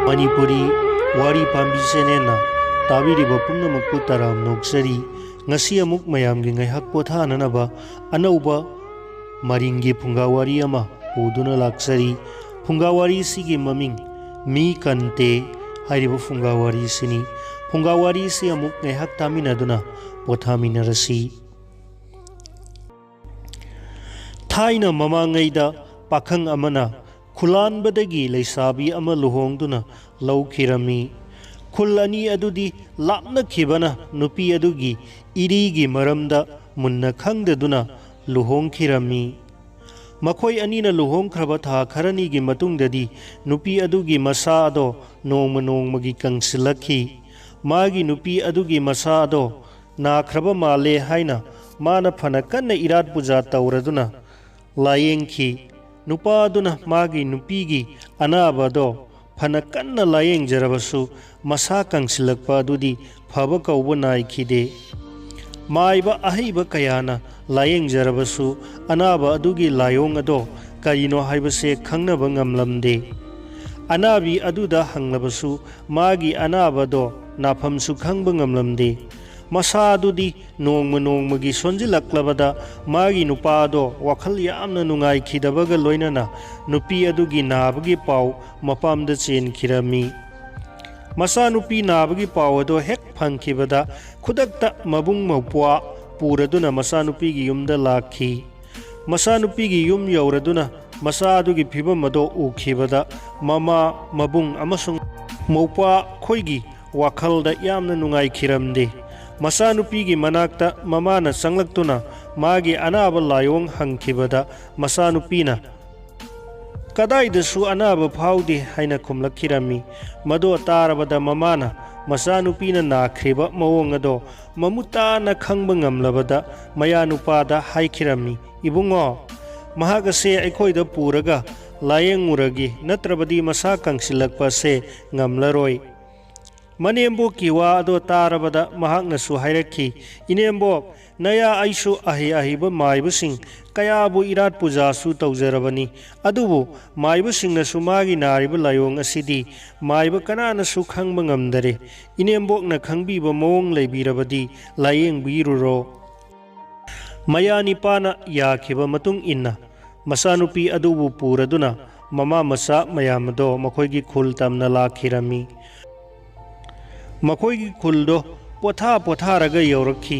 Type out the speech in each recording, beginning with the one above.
Manipuri wari pambi senena tabiriba pumnamakpu taram noksari ngasi amuk mayamgi ngaihak pothananaba anauba maringi phungawari ama puduna laksari phungawari sigi maming mi kante hairiba phungawari sini phungawari si amuk ngaihak taminaduna pothaminarasi thaina mamangaida pakhang amana खुलानबदगी लैसाबी अमा लुहोंगदुना लौखिरमी खुल अनि अदुदी लापनखिबना नुपी अदुगी इरीगी मरमदा मुन्ना खंगदुना लुहोंखिरमी मखोय अनीना लुहोंख्रबा था खरनीगी मतुंगददी नुपी अदुगी मसा अदो नोंग नोंगमगी कंसिलखी मागी नुपी अदुगी मसा अदो नाख्रबा माले हाइना माना फना कन्ना इराद पुजा तौरदुना लायेंखी नुपादुना मागी नुपीगी अनाबदो फना कन्ना लायेंग जरबसु मसा कंसिलकपा अदुदी फबा कौबा नाइखिदे माइबा अहैबा कयाना लायेंग जरबसु अनाबा अदुगी लायोंग अदो करिनो हाइबसे खंगनबा ngamlamde अनाबी अदुदा हंगलबसु मागी अनाबदो नाफमसु खंगबा ngamlamde मसा अदुदी नोंग नोंगमगी सोंजिलक्लबदा मागी नुपादो वखल यामना नुंगाइखिदबगा लोइनना नुपी अदुगी नाबगी पाव मपामदा चेनखिरमी मसा नुपी नाबगी पाव अदो हेक फंखिबदा खुदक्ता मबुंग मौपुआ पूरदुना मसा नुपीगी युमदा लाखी मसा नुपीगी युम यौरदुना मसा अदुगी फिबम अदो उखिबदा ममा मबुंग अमसुंग मौपुआ खोइगी वखलदा यामना नुंगाइखिरमदे मसा नुपीगी मनाक्ता ममाना संगलक्तुना मागी अनाब लायोंग हंखिबदा मसा नुपीना कदाइदसु अनाब फाउदे हाइना खुमलखिरमी मदो तारबदा ममाना मसा नुपीना नाख्रिबा मवोंग अदो ममुताना खंगबा ngamlabada मया नुपादा हाइखिरमी इबुंगो महागसे अखोइदा पुरगा लायेंगुरगी नत्रबदी मसा कंसिलकपासे ngamlaroy मनेम्बो की वा अदो तारबदा महाकनसु हाइरखी इनेम्बो नया आइसु अहि अहिब माइबसिंग कयाबु इरात पुजासु तौजरबनी अदुबु माइबसिंगनसु मागी नारिब लायोंग असिदी माइब कनानसु खंगबा ngamdare इनेम्बोकना खंगबीबा मवोंग लैबीरबदी लायेंग बीरुरो मया निपाना याखिबा मतुंग इन्ना मसानुपी अदुबु पूरदुना ममा मसा मयामदो मखोइगी खुल तमना लाखिरमी मखोइगी खुलदो पोथा पोथारगा यौरखी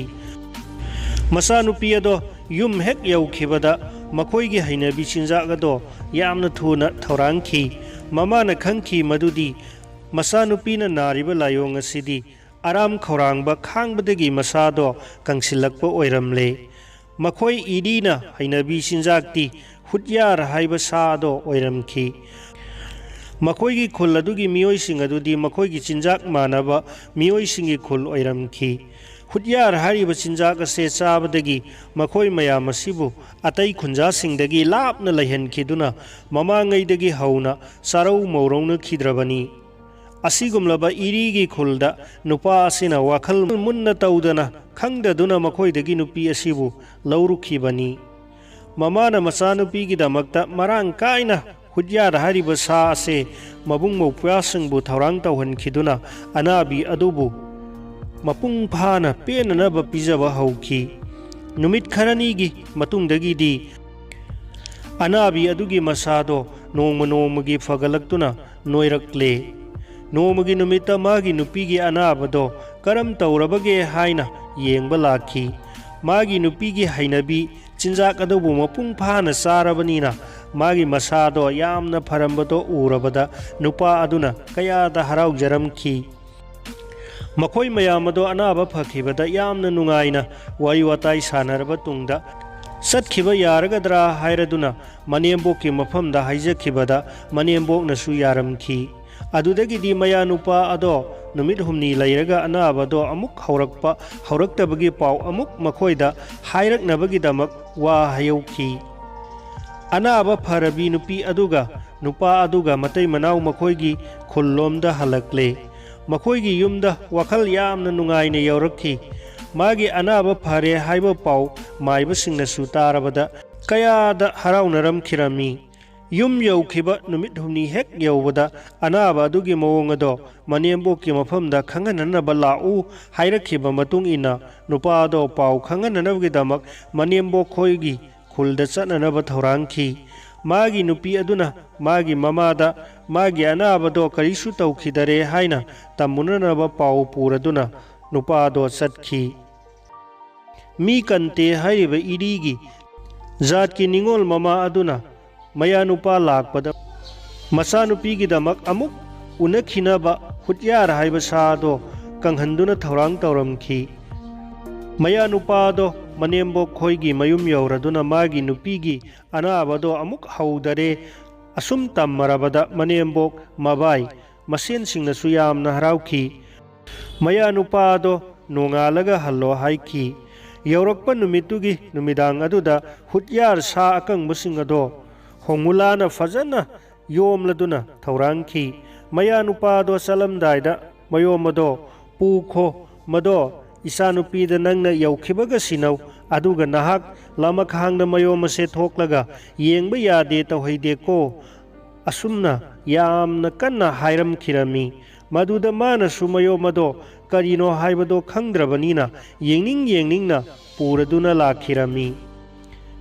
मसा नुपी अदो युम हेक यौखिबदा मखोइगी हैनबी चिंजागदो यामना थुना थौरांखी ममाना खंखी मदुदी मसा नुपीना नारिबा लायोंग असिदी आराम खौरांबा खांगबदगी मसादो कंसिलकपा ओइरमले मखोइ इदीना हैनबी चिंजागती हुत्यार हाइबा सादो ओइरमखी मखोइगी खुल अदुगी मियोइसिंग अदुदी मखोइगी चिंजाक मानबा मियोइसिंगी खुल ओइरमखी हुत्यार हारिबा चिंजाक असे चाबदगी मखोइ मयाम असिबु अतै खुंजासिंगदगी लापना लैहनखिदुना ममांगैदगी हौना सारौ मौरौना खिद्रबनी असिगुमलबा इरीगी खुलदा नुपा असिना वाखल मुन्ना तौदना खंगदुना मखोइदगी नुपी असिबु लौरुखिबनी ममाना मचानुपीगी दमक्ता मरांग काइना हुत्यार हारिबा सा असे मबुंग मौपुयासिंगबु थौरांग तौहनखिदुना अनाबी अदुबु मपुंग फाना पेननबा पिजबा हौखी नुमित खरनीगी मतुंगदगीदी अनाबी अदुगी मसादो नोंगमगी फगलक्तुना नोइरक्ले नोंगमगी नुमिता मागी नुपीगी अनाबदो करम तौरबगे हाइना येंगबा लाखी मागी नुपीगी हैनबी चिंजाक अदुबु मपुंग फाना सारबनीना मागी मसादो यामना फरमबदो उरबदा नुपा अदुना कयादा हराउजरमखी मखोइ मयामदो अनाबा फखिबदा यामना नुंगाइना वारि वाताई सानरबा तुंगदा सत्खिबा यारगदरा हाइरदुना मनेम्बोकि मफमदा हाइजखिबदा मनेम्बोकनसु यारमखी अदुदगिदी मया नुपा अदो नुमित हुमनी लैरगा अनाबदो अमुक हौरक्पा हौरक्तबगी पाव अमुक मखोइदा हाइरकनबगिदमक वा हायौखी अनाबा फरबी नुपी अदुगा नुपा अदुगा मतै मनाउ मखोइगी खुल्लोमदा हलक्ले मखोइगी युमदा वखल यामना नुंगाइना यौरखी मागी अनाबा फरे हाइबा पाव माइबसिंगनसु तारबदा कयादा हराउनरमखिरमी ꯌꯨꯝ ꯌꯧꯈꯤꯕ ꯅꯨꯃꯤꯠ ꯍꯨꯝꯅꯤ ꯍꯦꯛ ꯌꯧꯕꯗ ꯑꯅꯥꯕ ꯑꯗꯨꯒꯤ ꯃꯑꯣꯡ ꯑꯗꯣ ꯃꯅꯦꯝꯕꯣꯛꯀꯤ ꯃꯐꯝꯗ ꯈꯪꯍꯟꯅꯅꯕ ꯂꯥꯛꯎ ꯍꯥꯏꯔꯛꯈꯤꯕ ꯃꯇꯨꯡ ꯏꯟꯅ ꯅꯨꯄꯥ ꯑꯗꯣ ꯄꯥꯎ ꯈꯪꯍꯟꯅꯅꯕꯒꯤꯗꯃꯛ ꯃꯅꯦꯝꯕꯣꯛ ꯈꯣꯏꯒꯤ ꯈꯨꯜꯗ ꯆꯠꯅꯅꯕ ꯊꯧꯔꯥꯡꯈꯤ꯫ ꯃꯥꯒꯤ ꯅꯨꯄꯤ ꯑꯗꯨꯅ ꯃꯥꯒꯤ ꯃꯃꯥꯗ ꯃꯥꯒꯤ ꯑꯅꯥꯕꯗꯣ ꯀꯔꯤꯁꯨ ꯇꯧꯈꯤꯗꯔꯦ ꯍꯥꯏꯅ ꯇꯝꯃꯨꯅꯅꯕ ꯄꯥꯎ ꯄꯨꯔꯗꯨꯅ ꯅꯨꯄꯥ ꯑꯗꯣ ꯆꯠꯈꯤ꯫ ꯃꯤ ꯀꯟꯇꯦ ꯍꯥꯏꯔꯤꯕ ꯏꯔꯤꯒꯤ ꯖꯥꯠꯀꯤ ꯅꯤꯡꯉꯣꯜ ꯃꯃꯥ ꯑꯗꯨꯅ ꯃꯌꯥꯅꯨꯄꯥ ꯂꯥꯛꯄꯗ ꯃꯆꯥꯅꯨꯄꯤꯒꯤꯗꯃꯛ ꯑꯃꯨꯛ ꯎꯅꯈꯤꯅꯕ ꯍꯨꯠꯌꯥꯔ ꯍꯥꯏꯕ ꯁꯥ ꯑꯗꯣ ꯀꯪꯍꯟꯗꯨꯅ ꯊꯧꯔꯥꯡ ꯇꯧꯔꯝꯈꯤ꯫ ꯃꯌꯥꯅꯨꯄꯥ ꯑꯗꯣ ꯃꯅꯦꯝꯕꯣꯛ ꯈꯣꯏꯒꯤ ꯃꯌꯨꯝ ꯌꯧꯔꯗꯨꯅ ꯃꯥꯒꯤ ꯅꯨꯄꯤꯒꯤ ꯑꯅꯥꯕꯗꯣ ꯑꯃꯨꯛ ꯍꯧꯗꯔꯦ ꯑꯁꯨꯝ ꯇꯝꯃꯔꯕꯗ ꯃꯅꯦꯝꯕꯣꯛ ꯃꯕꯥꯏ ꯃꯁꯦꯟꯁꯤꯡꯅꯁꯨ ꯌꯥꯝꯅ ꯍꯔꯥꯎꯈꯤ꯫ ꯃꯌꯥꯅꯨꯄꯥ ꯑꯗꯣ ꯅꯣꯡꯉꯥꯜꯂꯒ ꯍꯜꯂꯣ ꯍꯥꯏꯈꯤ꯫ ꯌꯧꯔꯛꯄ ꯅꯨꯃꯤꯠꯇꯨꯒꯤ ꯅꯨꯃꯤꯗꯥꯡ ꯑꯗꯨꯗ ꯍꯨꯠꯌꯥꯔ ꯁꯥ ꯑꯀꯪꯕꯁꯤꯡ ꯑꯗꯣ ꯍꯣꯡꯃꯨꯂꯥꯅ ꯐꯖꯅ ꯌꯣꯝꯂꯗꯨꯅ ꯊꯧꯔꯥꯡꯈꯤ꯫ ꯃꯌꯥꯅꯨꯄꯥ ꯑꯗꯣ ꯆꯠꯂꯝꯗꯥꯏꯗ ꯃꯌꯣꯝ ꯑꯗꯣ ꯄꯨꯈꯣ, ꯃꯗꯣ ꯏꯆꯥꯅꯨꯄꯤꯗ ꯅꯪꯅ ꯌꯧꯈꯤꯕꯒ ꯁꯤꯟꯅꯧ, ꯑꯗꯨꯒ ꯅꯍꯥꯛ ꯂꯃꯈꯥꯡꯗ ꯃꯌꯣꯝ ꯑꯁꯦ ꯊꯣꯛꯂꯒ ꯌꯦꯡꯕ ꯌꯥꯗꯦ ꯇꯧꯍꯩꯗꯦꯀꯣ ꯑꯁꯨꯝꯅ ꯌꯥꯝꯅ ꯀꯟꯅ ꯍꯥꯏꯔꯝꯈꯤꯔꯝꯃꯤ꯫ ꯃꯗꯨꯗ ꯃꯥꯅꯁꯨ ꯃꯌꯣꯝ ꯑꯗꯣ ꯀꯔꯤꯅꯣ ꯍꯥꯏꯕꯗꯣ ꯈꯪꯗ꯭ꯔꯕꯅꯤꯅ ꯌꯦꯡꯅꯤꯡꯅ ꯄꯨꯔꯗꯨꯅ ꯂꯥꯛꯈꯤꯔꯝꯃꯤ꯫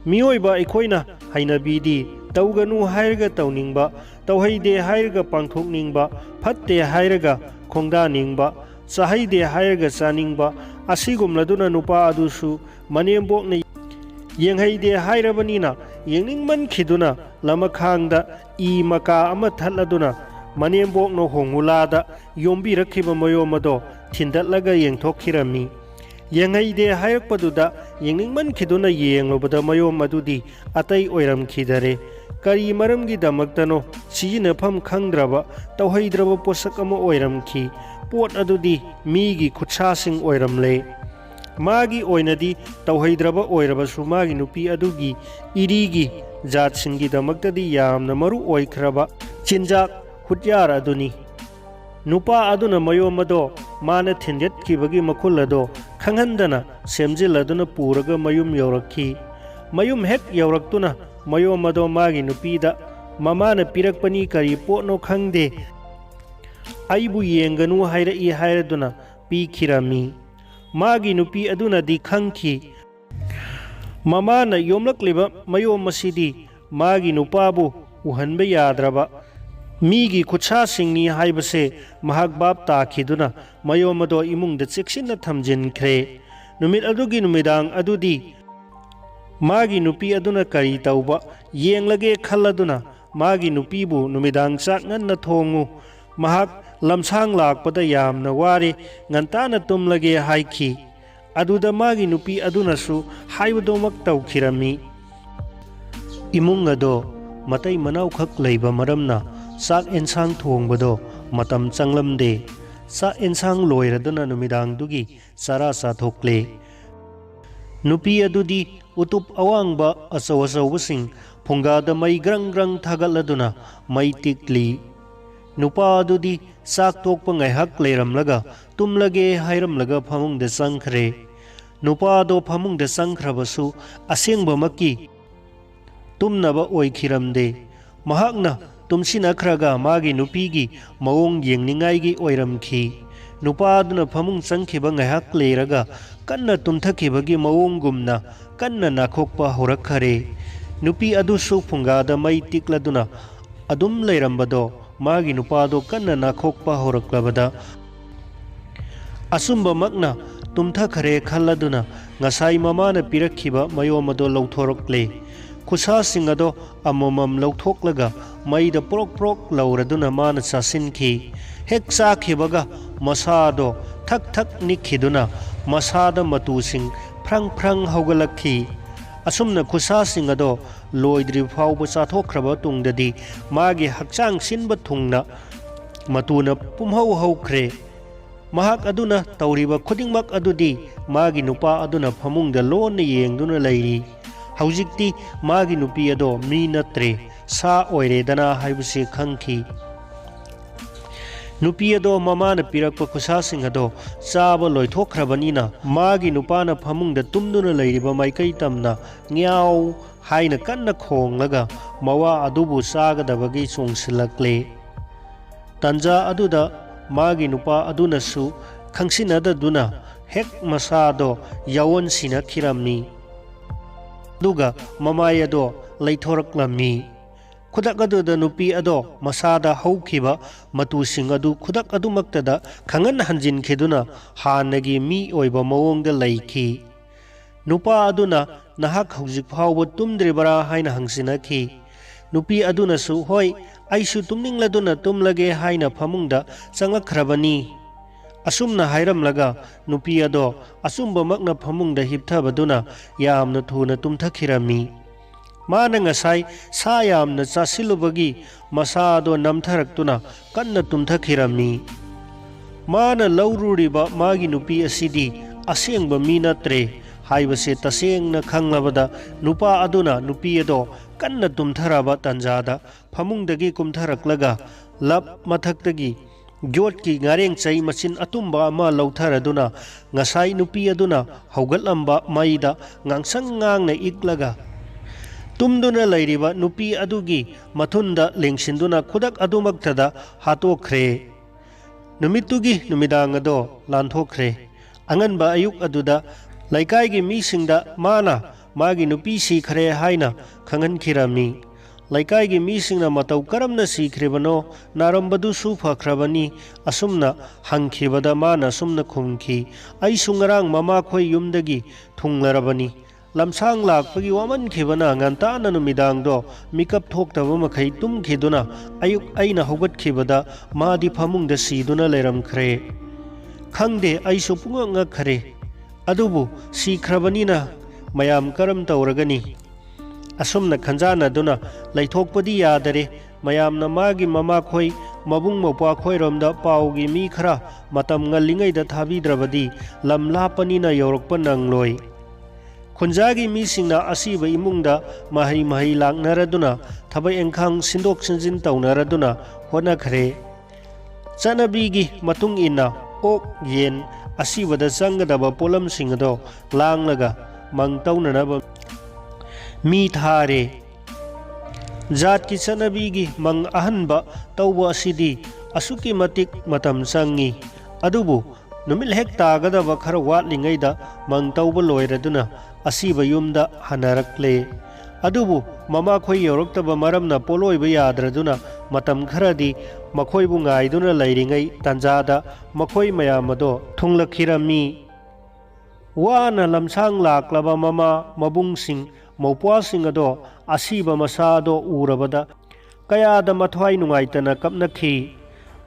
ꯃꯤꯑꯣꯏꯕ ꯑꯩꯈꯣꯏꯅ ꯍꯩꯅꯕꯤꯗꯤ ꯇꯧꯒꯅꯨ ꯍꯥꯏꯔꯒ ꯇꯧꯅꯤꯡꯕ, ꯇꯧꯍꯩꯗꯦ ꯍꯥꯏꯔꯒ ꯄꯥꯡꯊꯣꯛꯅꯤꯡꯕ, ꯐꯠꯇꯦ ꯍꯥꯏꯔꯒ ꯈꯣꯡꯗꯥꯅꯤꯡꯕ, ꯆꯥꯍꯩꯗꯦ ꯍꯥꯏꯔꯒ ꯆꯥꯅꯤꯡꯕ, ꯑꯁꯤꯒꯨꯝꯂꯗꯨꯅ ꯅꯨꯄꯥ ꯑꯗꯨꯁꯨ ꯃꯅꯦꯝꯕꯣꯛꯅ ꯌꯦꯡꯍꯩꯗꯦ ꯍꯥꯏꯔꯕꯅꯤꯅ ꯌꯦꯡꯅꯤꯡꯃꯟꯈꯤꯗꯨꯅ ꯂꯃꯈꯥꯡꯗ ꯏ ꯃꯀꯥ ꯑꯃ ꯊꯠꯂꯗꯨꯅ ꯃꯅꯦꯝꯕꯣꯛꯅ ꯍꯣꯡꯃꯨꯂꯥꯗ ꯌꯣꯝꯕꯤꯔꯛꯈꯤꯕ ꯃꯌꯣꯝ ꯑꯗꯣ ꯊꯤꯟꯗꯠꯂꯒ ꯌꯦꯡꯊꯣꯛꯈꯤꯔꯝꯃꯤ꯫ ꯌꯦꯡꯍꯩꯗꯦ ꯍꯥꯏꯔꯛꯄꯗꯨꯗ ꯌꯦꯡꯅꯤꯡꯃꯟꯈꯤꯗꯨꯅ ꯌꯦꯡꯂꯨꯕꯗ ꯃꯌꯣꯝ ꯑꯗꯨꯗꯤ ꯑꯇꯩ ꯑꯣꯏꯔꯝꯈꯤꯗꯔꯦ, ꯀꯔꯤ ꯃꯔꯝꯒꯤꯗꯃꯛꯇꯅꯣ ꯁꯤꯖꯤꯟꯅꯐꯝ ꯈꯪꯗ꯭ꯔꯕ ꯇꯧꯍꯩꯗ꯭ꯔꯕ ꯄꯣꯠꯁꯛ ꯑꯃ ꯑꯣꯏꯔꯝꯈꯤ꯫ ꯄꯣꯠ ꯑꯗꯨꯗꯤ ꯃꯤꯒꯤ ꯈꯨꯠꯁꯥꯁꯤꯡ ꯑꯣꯏꯔꯝꯂꯦ꯫ ꯃꯥꯒꯤ ꯑꯣꯏꯅꯗꯤ ꯇꯧꯍꯩꯗ꯭ꯔꯕ ꯑꯣꯏꯔꯕꯁꯨ ꯃꯥꯒꯤ ꯅꯨꯄꯤ ꯑꯗꯨꯒꯤ ꯏꯔꯤꯒꯤ ꯖꯥꯠꯁꯤꯡꯒꯤꯗꯃꯛꯇꯗꯤ ꯌꯥꯝꯅ ꯃꯔꯨ ꯑꯣꯏꯈ꯭ꯔꯕ ꯆꯤꯟꯖꯥꯛ ꯍꯨꯠꯌꯥꯔ ꯑꯗꯨꯅꯤ꯫ ꯅꯨꯄꯥ ꯑꯗꯨꯅ ꯃꯌꯣꯝ ꯑꯗꯣ ꯃꯥꯅ ꯊꯤꯟꯗꯠꯈꯤꯕꯒꯤ ꯃꯈꯨꯜ ꯑꯗꯣ ꯈꯪꯍꯟꯗꯅ ꯁꯦꯝꯖꯤꯜꯂꯗꯨꯅ ꯄꯨꯔꯒ ꯃꯌꯨꯝ ꯌꯧꯔꯛꯈꯤ꯫ ꯃꯌꯨꯝ ꯍꯦꯛ ꯌꯧꯔꯛꯇꯨꯅ ꯃꯌꯣꯝ ꯑꯗꯣ ꯃꯥꯒꯤ ꯅꯨꯄꯤꯗ ꯃꯃꯥꯅ ꯄꯤꯔꯛꯄꯅꯤ, ꯀꯔꯤ ꯄꯣꯠꯅꯣ ꯈꯪꯗꯦ, ꯑꯩꯕꯨ ꯌꯦꯡꯒꯅꯨ ꯍꯥꯏꯔꯛꯏ ꯍꯥꯏꯔꯗꯨꯅ ꯄꯤꯈꯤꯔꯝꯃꯤ꯫ ꯃꯥꯒꯤ ꯅꯨꯄꯤ ꯑꯗꯨꯅꯗꯤ ꯈꯪꯈꯤ ꯃꯃꯥꯅ ꯌꯣꯝꯂꯛꯂꯤꯕ ꯃꯌꯣꯝ ꯑꯁꯤꯗꯤ ꯃꯥꯒꯤ ꯅꯨꯄꯥꯕꯨ ꯎꯍꯟꯕ ꯌꯥꯗ꯭ꯔꯕ ꯃꯤꯒꯤ ꯈꯨꯠꯁꯥꯁꯤꯡꯅꯤ ꯍꯥꯏꯕꯁꯦ ꯃꯍꯥꯛ ꯚꯥꯞ ꯇꯥꯈꯤꯗꯨꯅ ꯃꯌꯣꯝ ꯑꯗꯣ ꯏꯃꯨꯡꯗ ꯆꯦꯛꯁꯤꯟꯅ ꯊꯝꯖꯤꯟꯈ꯭ꯔꯦ꯫ ꯅꯨꯃꯤꯠ ꯑꯗꯨꯒꯤ ꯅꯨꯃꯤꯗꯥꯡ ꯑꯗꯨꯗꯤ ꯃꯥꯒꯤ ꯅꯨꯄꯤ ꯑꯗꯨꯅ ꯀꯔꯤ ꯇꯧꯕ ꯌꯦꯡꯂꯒꯦ ꯈꯜꯂꯗꯨꯅ ꯃꯥꯒꯤ ꯅꯨꯄꯤꯕꯨ ꯅꯨꯃꯤꯗꯥꯡ ꯆꯥꯛ ꯉꯟꯅ ꯊꯣꯡꯉꯨ, ꯃꯍꯥꯛ ꯂꯝꯁꯥꯡ ꯂꯥꯛꯄꯗ ꯌꯥꯝꯅ ꯋꯥꯔꯦ, ꯉꯟꯇꯥꯅ ꯇꯨꯝꯂꯒꯦ ꯍꯥꯏꯈꯤ꯫ ꯑꯗꯨꯗ ꯃꯥꯒꯤ ꯅꯨꯄꯤ ꯑꯗꯨꯅꯁꯨ ꯍꯥꯏꯕꯗꯨꯃꯛ ꯇꯧꯈꯤꯔꯝꯃꯤ꯫ ꯏꯃꯨꯡ ꯑꯗꯣ ꯃꯇꯩ ꯃꯅꯥꯎꯈꯛ ꯂꯩꯕ ꯃꯔꯝꯅ ꯆꯥꯛ ꯑꯦꯟꯁꯥꯡ ꯊꯣꯡꯕꯗꯣ ꯃꯇꯝ ꯆꯪꯂꯝꯗꯦ꯫ ꯆꯥꯛ ꯑꯦꯟꯁꯥꯡ ꯂꯣꯏꯔꯗꯨꯅ ꯅꯨꯃꯤꯗꯥꯡꯗꯨꯒꯤ ꯆꯔꯥ ꯆꯥꯊꯣꯛꯂꯦ꯫ ꯅꯨꯄꯤ ꯑꯗꯨꯗꯤ ꯎꯇꯨꯞ ꯑꯋꯥꯡꯕ ꯑꯆꯧ ꯑꯆꯧꯕꯁꯤꯡ ꯐꯨꯡꯒꯥꯗ ꯃꯩ ꯒ꯭ꯔꯪ ꯒ꯭ꯔꯪ ꯊꯥꯒꯠꯂꯗꯨꯅ ꯃꯩ ꯇꯤꯛꯂꯤ꯫ ꯅꯨꯄꯥ ꯑꯗꯨꯗꯤ ꯆꯥꯛ ꯇꯣꯛꯄ ꯉꯥꯏꯍꯥꯛ ꯂꯩꯔꯝꯂꯒ ꯇꯨꯝꯂꯒꯦ ꯍꯥꯏꯔꯝꯂꯒ ꯐꯃꯨꯡꯗ ꯆꯪꯈ꯭ꯔꯦ꯫ ꯅꯨꯄꯥ ꯑꯗꯣ ꯐꯃꯨꯡꯗ ꯆꯪꯈ꯭ꯔꯕꯁꯨ ꯑꯁꯦꯡꯕꯃꯛꯀꯤ ꯇꯨꯝꯅꯕ ꯑꯣꯏꯈꯤꯔꯝꯗꯦ꯫ ꯃꯍꯥꯛꯅ ꯇꯨꯝꯁꯤꯟꯅꯈ꯭ꯔꯒ ꯃꯥꯒꯤ ꯅꯨꯄꯤꯒꯤ ꯃꯑꯣꯡ ꯌꯦꯡꯅꯤꯡꯉꯥꯏꯒꯤ ꯑꯣꯏꯔꯝꯈꯤ꯫ ꯅꯨꯄꯥ ꯑꯗꯨꯅ ꯐꯃꯨꯡ ꯆꯪꯈꯤꯕ ꯉꯥꯏꯍꯥꯛ ꯂꯩꯔꯒ ꯀꯟꯅ ꯇꯨꯝꯊꯈꯤꯕꯒꯤ ꯃꯑꯣꯡꯒꯨꯝꯅ ꯀꯟꯅ ꯅꯥꯈꯣꯛꯄ ꯍꯧꯔꯛꯈꯔꯦ꯫ ꯅꯨꯄꯤ ꯑꯗꯨꯁꯨ ꯐꯨꯡꯒꯥꯗ ꯃꯩ ꯇꯤꯛꯂꯗꯨꯅ ꯑꯗꯨꯝ ꯂꯩꯔꯝꯕꯗꯣ ꯃꯥꯒꯤ ꯅꯨꯄꯥꯗꯣ ꯀꯟꯅ ꯅꯥꯈꯣꯛꯄ ꯍꯧꯔꯛꯂꯕꯗ ꯑꯆꯨꯝꯕꯃꯛꯅ ꯇꯨꯝꯊꯈꯔꯦ ꯈꯜꯂꯗꯨꯅ ꯉꯁꯥꯏ ꯃꯃꯥꯅ ꯄꯤꯔꯛꯈꯤꯕ ꯃꯌꯣꯝ ꯑꯗꯣ ꯂꯧꯊꯣꯔꯛꯂꯦ꯫ ꯈꯨꯠꯁꯥꯁꯤꯡ ꯑꯗꯣ ꯑꯃꯃꯝ ꯂꯧꯊꯣꯛꯂꯒ ꯃꯩꯗ ꯄ꯭ꯔꯣꯛ ꯄ꯭ꯔꯣꯛ ꯂꯧꯔꯗꯨꯅ ꯃꯥꯅ ꯆꯥꯁꯤꯟꯈꯤ꯫ ꯍꯦꯛ ꯆꯥꯈꯤꯕꯒ ꯃꯁꯥꯗꯣ ꯊꯛ ꯊꯛ ꯅꯤꯛꯈꯤꯗꯨꯅ ꯃꯁꯥꯗ ꯃꯇꯨꯁꯤꯡ ꯐ꯭ꯔꯪ ꯐ꯭ꯔꯪ ꯍꯧꯒꯠꯂꯛꯈꯤ꯫ ꯑꯁꯨꯝꯅ ꯈꯨꯠꯁꯥꯁꯤꯡ ꯑꯗꯣ ꯂꯣꯏꯗ꯭ꯔꯤ ꯐꯥꯎꯕ ꯆꯥꯊꯣꯛꯈ꯭ꯔꯕ ꯇꯨꯡꯗꯗꯤ ꯃꯥꯒꯤ ꯍꯛꯆꯥꯡ ꯁꯤꯟꯕ ꯊꯨꯡꯅ ꯃꯇꯨꯅ ꯄꯨꯝꯍꯧ ꯍꯧꯈ꯭ꯔꯦ꯫ ꯃꯍꯥꯛ ꯑꯗꯨꯅ ꯇꯧꯔꯤꯕ ꯈꯨꯗꯤꯡꯃꯛ ꯑꯗꯨꯗꯤ ꯃꯥꯒꯤ ꯅꯨꯄꯥ ꯑꯗꯨꯅ ꯐꯃꯨꯡꯗ ꯂꯣꯟꯅ ꯌꯦꯡꯗꯨꯅ ꯂꯩꯔꯤ꯫ ꯍꯧꯖꯤꯛꯇꯤ ꯃꯥꯒꯤ ꯅꯨꯄꯤ ꯑꯗꯣ ꯃꯤ ꯅꯠꯇ꯭ꯔꯦ, ꯁꯥ ꯑꯣꯏꯔꯦꯗꯅ ꯍꯥꯏꯕꯁꯤ ꯈꯪꯈꯤ꯫ ꯅꯨꯄꯤ ꯑꯗꯣ ꯃꯃꯥꯅ ꯄꯤꯔꯛꯄ ꯈꯨꯠꯁꯥꯁꯤꯡ ꯑꯗꯣ ꯆꯥꯕ ꯂꯣꯏꯊꯣꯛꯈ꯭ꯔꯕꯅꯤꯅ ꯃꯥꯒꯤ ꯅꯨꯄꯥꯅ ꯐꯃꯨꯡꯗ ꯇꯨꯝꯗꯨꯅ ꯂꯩꯔꯤꯕ ꯃꯥꯏꯀꯩ ꯇꯝꯅ ꯉ꯭ꯌꯥꯎ haina kanna khonglaga mawa adubu sagadabagi chongsilakle tanja aduda magi nupa adunasu khangsinadaduna hek masado yawon sinakhiramni duga mamai ado leithoraklami khudak aduda nupi ado masada haukhiba matusing adu khudak adumaktada khangan hanjin kheduna hanagi mi oiba mawongda leikhi nupa aduna nahak haujik phawba tumdribara haina hangsinakhi nupi adunasu hoi aisu tumningladuna tumlage haina phamungda changakhrabani asumna hairamlaga nupi ado asumba makna phamungda hipthabaduna yamna thuna tumthakhirami mana ngasai sa yamna chasilubagi masado namtharakuna kanna tumthakhirami mana laururiba magi nupi asidi asengba minatre haibase tasengna khanglabada nupa aduna nupi ado kanna tumtharaba tanjada phamungdagi kumtharaklaga lap mathaktagi gyot ki ngareng chai machin atumba ama lautharaduna ngasai nupi aduna haugatlamba maida ngangsang ngangna iklaga tumduna lairiba nupi adugi mathunda lengsinduna khudak adumaktada hatokhre numitugi numidang ado lanthokre anganba ayuk aduda laikai misingda mana magi nupi sikhre haina khangankhirami laikai gi misingna matau karamna sikhrebano narambadu su fakhrabani asumna hangkhibada mana sumna khumki ai sungarang mama khoi yumdagi thunglarabani lamsang lakpagi waman khibana ngantana numidang do mikap thoktaba makhai tumkhiduna ayuk aina hogat khibada madi phamungda siduna leramkhre khangde aisu punga khare adubu sikhrabani mayam karam tauragani asumna khanjana duna laithokpadi yadare mayamna magi mama khoi mabung mopa khoi romda paugi mi khara matam ngalingai da thabidrabadi lamlapanina yorokpa nangloi khunjagi mi singna asiba imungda mahai langnaraduna thabai engkhang sindok sinjin taunaraduna hona khare chanabigi matung inna ok yen asibada changadaba polam singado langlaga mangtaunanaba mi thare jat ki chanabigi mang ahanba tauba asidi asuki matik matam changi adubu numil hek tagadaba khara watlingaida mang tauba loiraduna asiba yumda hanarakle adubu mama khoi yoroktaba maramna poloiba yadraduna matam kharadi makhoi bu ngaiduna lairingai tanjada makhoi mayamado thunglakhirami wana lamsang laklaba mama mabungsing maupuasing ado asiba masado urabada kayada mathwai nungaitana kapnakhi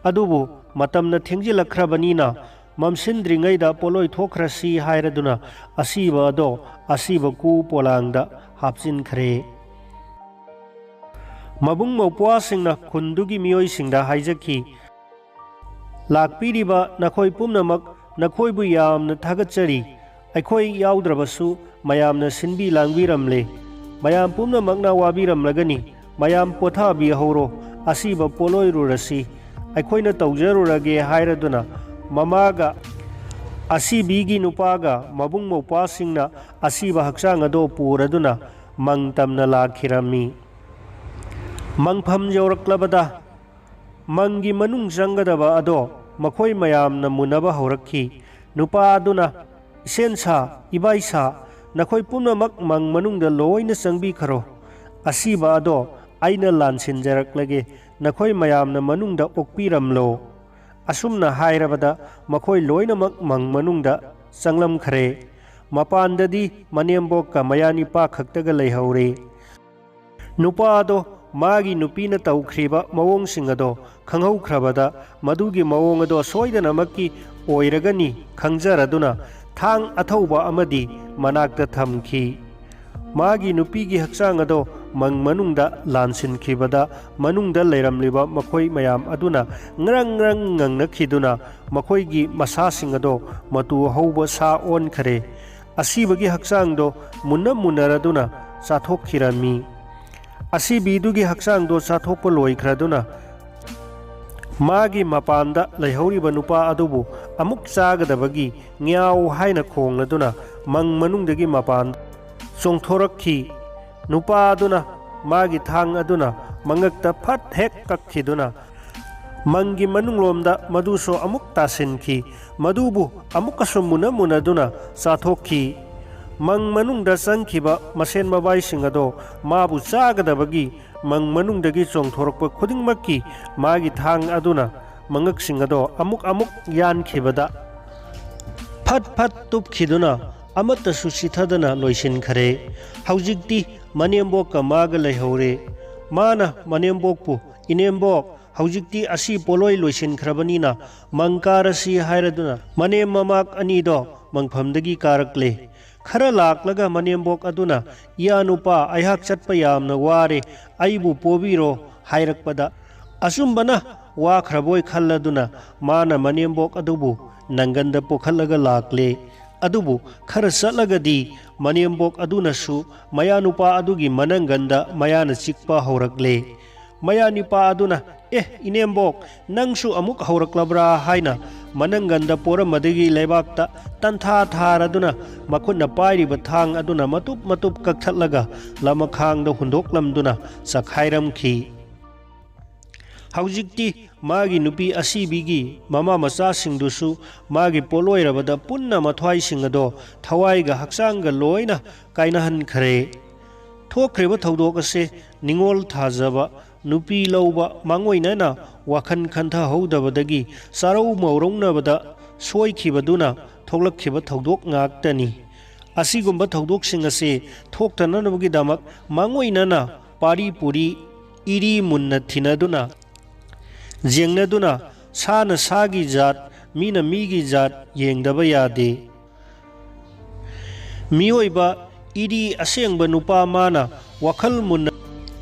adubu matamna thengjilakhrabanina mamsindringaida poloi thokhrasi hairaduna asiba ado asiba ku polangda hapsin khre mabung maupuasingna khundugi mioi singda haijakhi lakpiriba nakhoi pumnamak nakhoibu yamna thagachari aikhoi yaudrabasu mayamna sinbi langbiramle mayam pumnamakna wabiramlagani mayam pothabi horo asiba poloi rurasi aikhoina tawjarurage hairaduna mamaga asibigi nupaga mabung maupasingna asiba hakchang ado puraduna mangtamna lakhirami mangpham yawraklabada mangi manung jangadaba ado makhoi mayamna munaba haurakhi nupa aduna isensa ibaisa nakhoi punamak mang manungda loina changbi kharo asiba ado aina lansinjaraklage nakhoi mayamna manungda okpiramlo asumna hairabada makhoi loinamak mang manungda changlam khare mapandadi manembokka mayani pa khaktaga leihore nupa ado magi nupina taukhriba mawong singado khanghau khrabada madugi mawong ado soidanamakki oiragani khangjaraduna thang athauba amadi manakta thamki magi nupigi hakchang ado mang manungda lansin khibada manungda leiramliba makhoi mayam aduna ngrang ngangnakhiduna makhoi gi masa singado matu hauba sa on khare asibagi hakchang do munaraduna chathokkhirami asibidugi hakchang do chathokpa loikhraduna magi mapanda leihoriba nupa adubu amuk chagadabagi ngiau haina khongladuna mang manungdagi mapan chongthorakhi नुपा अदुना मागी थांग अदुना मंगक्ता फट हेक कक्खिदुना मंगी मनुंगलोमदा मधुसो अमुक तासिनखी मधुबु अमुकसु मुना मुनदुना चाथोखी मंग मनुंगदा चंखिबा मसेन मबाइसिंग अदो माबु चागदबगी मंग मनुंगदगी चोंथोरकप खुदिंगमक्की मागी थांग अदुना मंगकसिंग अदो अमुक अमुक यानखिबदा फट फट तुपखिदुना अमत्तसु सिथदना लोइसिनखरे हौजिक्ति मनेम्बोकका मागा लैहौरे माना मनेम्बोकपु इनेम्बोक हौजिक्ति असी पोलोय लोइसिनखरबनिना मंकारसी हायरदुना मनेम ममाक अनिदो मंगफमदगी कारकले खरा लाक्लगा मनेम्बोक अदुना या नुपा अयहाक चटपा यामना वारे अइबु पोबिरो हायरकपदा असुम्बना वाखरबोय खल्लदुना माना मनेम्बोक अदुबु नंगंदा पोखल्लगा लाक्ले अदुबु खरा चटलगदी मनेम्बोक अदुनसु मया नुपा अदुगी मनंगंदा मयाना चिक्पा हौरकले मया निपा अदुना इनेम्बोक नंगसु अमुक हौरक्लब्रा हाइना मनंगंदा पोरमदगी लेबाक्ता तंथा थारदुना मखुना पाइरिब थांग अदुना मतुप मतुप कक्थलगा लमखांगदा हुंदोक्लमदुना सखाइरमखी हौजिक्ति मागी नुपी असीबिगी ममा मचासिंगदुसु मागी पोलोइरबदा पुन्ना मथ्वाइसिंग अदो थवाइगा हक्सांगा लोइना काइनहनखरे थोख्रेब थौदोक असे निंगोल थाजबा नुपी लौबा मांगोइनना वाखन खंथा हौदबदगी सारौ मौरौनबदा सोइखिबदुना थोलक्खिबा थौदोक ngaktani asigumba थौदोकसिंग असे थोक्तननबगिदमक मांगोइनना पारी पुरी इरी मुन्ना थिनदुना जेंगनदुना साना सागी जात मीना मीगी जात येंगदबा यादे मियोइबा इरी असेंगबा नुपा माना वखल मुन्ना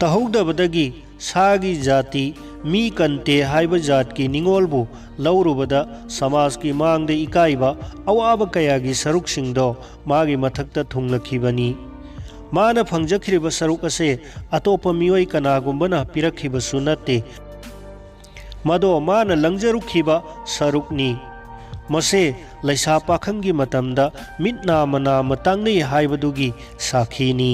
तहौदबदगी सागी जाति मी कंते हाइबा जात की निंगोलबु लौरुबदा समाज की मांगदे इकाइबा अवाब कयागी सरुकसिंगदो मागी मथक्ता थुंगलखिबनी माना फंगजखिरिबा सरुक असे अतोप मियोइ कनागुंबना पिरखिबसु नते मदो माना लंगजरुखिबा सरुकनी मसे लैसा पाखंगी मतमदा मिटना मना मतंगनी हाइबदुगी साखीनी।